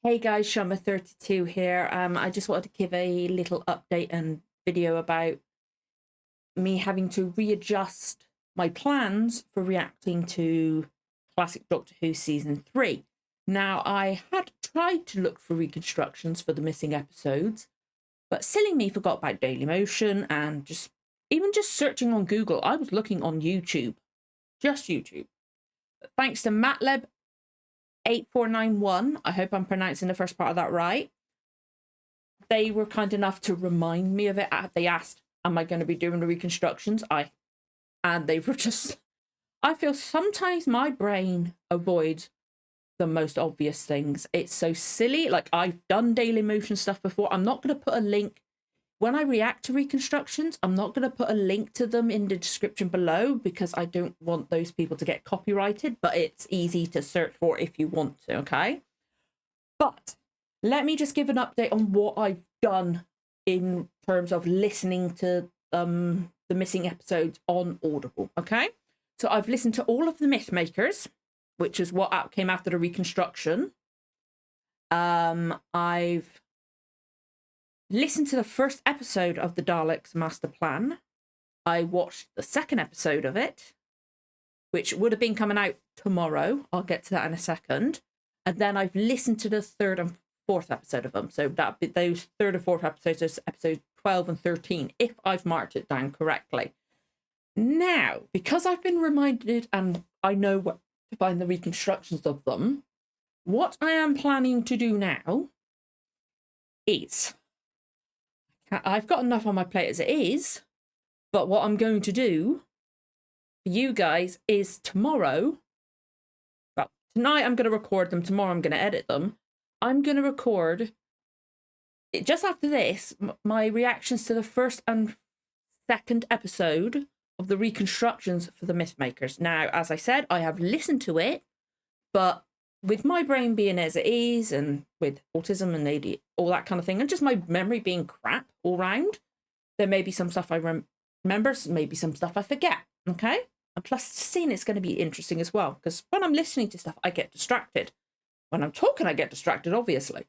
Hey guys, Shama32 here. I just wanted to give a little update and video about me having to readjust my plans for reacting to Classic Doctor Who Season 3. Now, I had tried to look for reconstructions for the missing episodes, but silly me forgot about Dailymotion and even just searching on Google, I was looking on YouTube. Just YouTube. But thanks to MATLAB 8491, I hope I'm pronouncing the first part of that right. They were kind enough to remind me of it. They asked, am I going to be doing the reconstructions? And they were just, I feel sometimes my brain avoids the most obvious things. It's so silly. Like, I've done Dailymotion stuff before. I'm not going to put a link. When I react to reconstructions, I'm not going to put a link to them in the description below because I don't want those people to get copyrighted, but it's easy to search for if you want to, okay? But let me just give an update on what I've done in terms of listening to the missing episodes on Audible, okay? So I've listened to all of the Mythmakers, which is what came after the reconstruction. I've listened to the first episode of the Daleks Master Plan. I watched the second episode of it, which would have been coming out tomorrow. I'll get to that in a second. And then I've listened to the third and fourth episode of them. So those third and fourth episodes, is episodes 12 and 13, if I've marked it down correctly. Now, because I've been reminded and I know what to find the reconstructions of them, what I am planning to do now is, I've got enough on my plate as it is, but what I'm going to do for you guys is tomorrow, well, tonight I'm going to record them, tomorrow I'm going to edit them. I'm going to record, just after this, my reactions to the first and second episode of the reconstructions for the Mythmakers. Now, as I said, I have listened to it, but with my brain being as it is, and with autism and ADD, all that kind of thing, and just my memory being crap all round, there may be some stuff I remember, maybe some stuff I forget, okay? And plus, seeing it's going to be interesting as well, because when I'm listening to stuff, I get distracted. When I'm talking, I get distracted, obviously.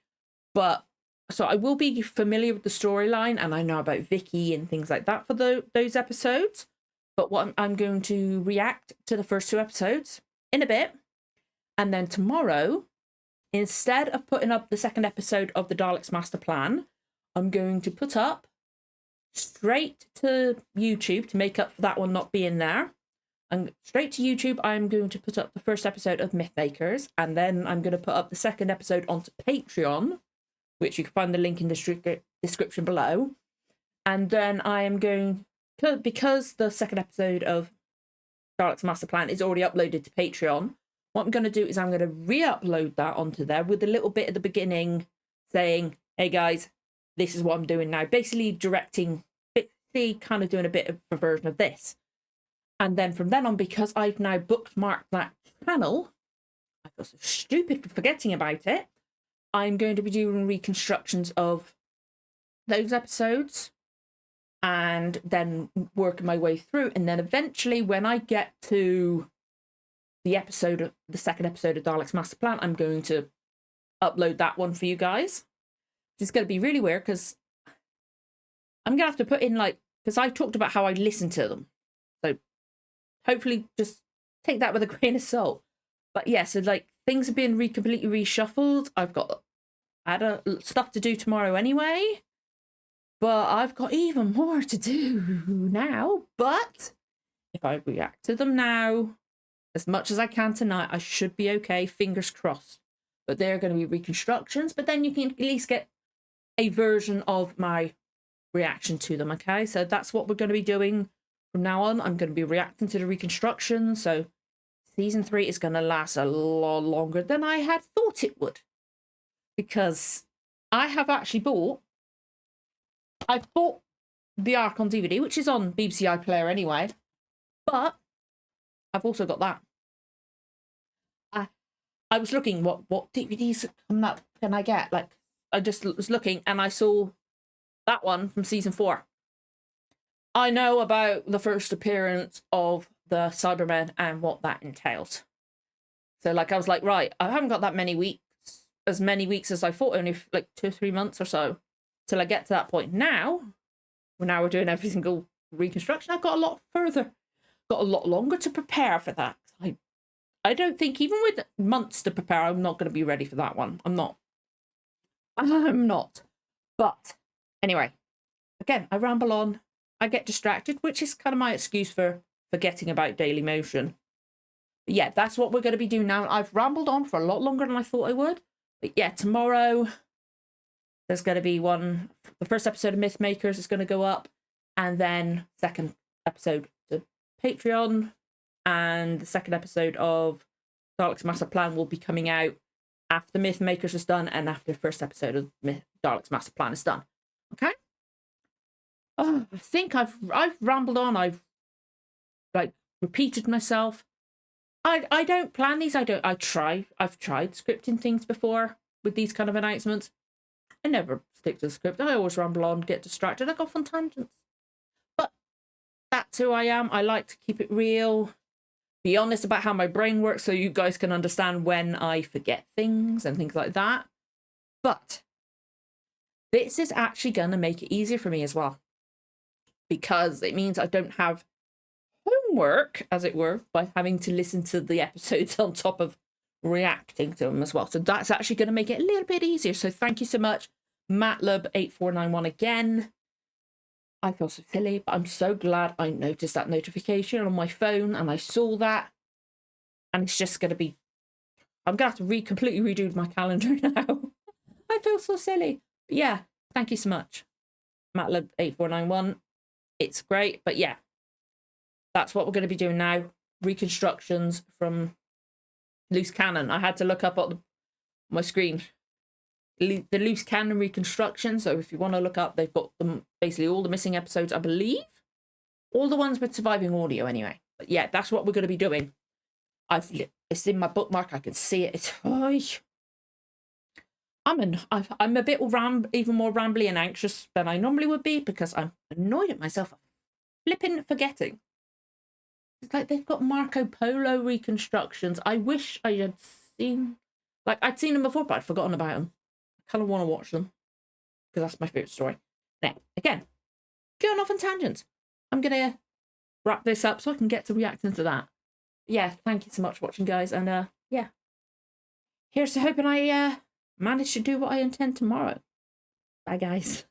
But, so I will be familiar with the storyline, and I know about Vicky and things like that for those episodes. But what I'm going to react to the first two episodes in a bit. And then tomorrow, instead of putting up the second episode of the Daleks Master Plan, I'm going to put up straight to YouTube to make up for that one not being there. And straight to YouTube, I'm going to put up the first episode of Mythmakers, and then I'm going to put up the second episode onto Patreon, which you can find the link in the description below. And then I am going, because the second episode of Daleks Master Plan is already uploaded to Patreon, what I'm going to do is I'm going to re-upload that onto there with a little bit at the beginning saying, hey guys, this is what I'm doing now. Basically kind of doing a bit of a version of this. And then from then on, because I've now bookmarked that channel, I feel so stupid for forgetting about it, I'm going to be doing reconstructions of those episodes and then working my way through. And then eventually when I get to the second episode of Daleks Master Plan, I'm going to upload that one for you guys. It's going to be really weird because I'm going to have to put in because I talked about how I listen to them. So hopefully just take that with a grain of salt. But yeah, so things have been completely reshuffled. I had stuff to do tomorrow anyway, but I've got even more to do now. But if I react to them now, as much as I can tonight, I should be okay, fingers crossed. But they're going to be reconstructions, but then you can at least get a version of my reaction to them, okay? So that's what we're going to be doing from now on. I'm going to be reacting to the reconstruction, so season 3 is going to last a lot longer than I had thought it would. Because I have actually I've bought the Ark on DVD, which is on BBC iPlayer anyway, but I've also got that. I was looking, what DVDs can I get? I just was looking and I saw that one from season 4. I know about the first appearance of the Cybermen and what that entails. So I was like, right, I haven't got that many weeks as many weeks as I thought, only like 2 or 3 months or so, till I get to that point. Now we're doing every single reconstruction. I've got a lot further, got a lot longer to prepare for that. I don't think, even with months to prepare, I'm not going to be ready for that one. I'm not. But anyway, again, I ramble on. I get distracted, which is kind of my excuse for forgetting about Daily Motion. But yeah, that's what we're going to be doing now. I've rambled on for a lot longer than I thought I would. But yeah, tomorrow there's going to be one. The first episode of Myth Makers is going to go up, and then second episode to Patreon, and the second episode of Dalek's Master Plan will be coming out after Myth Makers is done and after the first episode of Dalek's Master Plan is done. Okay? Oh, I think I've rambled on. I've like repeated myself. I don't plan these. I've tried scripting things before with these kind of announcements. I never stick to the script. I always ramble on, get distracted. I go off on tangents. But that's who I am. I like to keep it real, be honest about how my brain works so you guys can understand when I forget things and things like that. But this is actually going to make it easier for me as well, because it means I don't have homework, as it were, by having to listen to the episodes on top of reacting to them as well. So that's actually going to make it a little bit easier. So thank you so much, Matlab8491 again. I feel so silly, but I'm so glad I noticed that notification on my phone and I saw that. And it's just going to be, I'm going to have to completely redo my calendar now. I feel so silly. But yeah, thank you so much, Matlab8491. It's great. But yeah, that's what we're going to be doing now. Reconstructions from Loose Cannon. I had to look up on my screen the Loose Cannon reconstruction. So if you want to look up, they've got them, basically all the missing episodes, I believe. All the ones with surviving audio anyway. But yeah, that's what we're going to be doing. It's in my bookmark. I can see it. I'm a bit even more rambly and anxious than I normally would be, because I'm annoyed at myself for flipping forgetting. It's like they've got Marco Polo reconstructions. I wish I had seen, like I'd seen them before, but I'd forgotten about them. I kind of want to watch them because that's my favorite story. Now, again, going off on tangents. I'm going to wrap this up so I can get to reacting to that. Yeah, thank you so much for watching, guys. And yeah, here's to hoping I manage to do what I intend tomorrow. Bye, guys.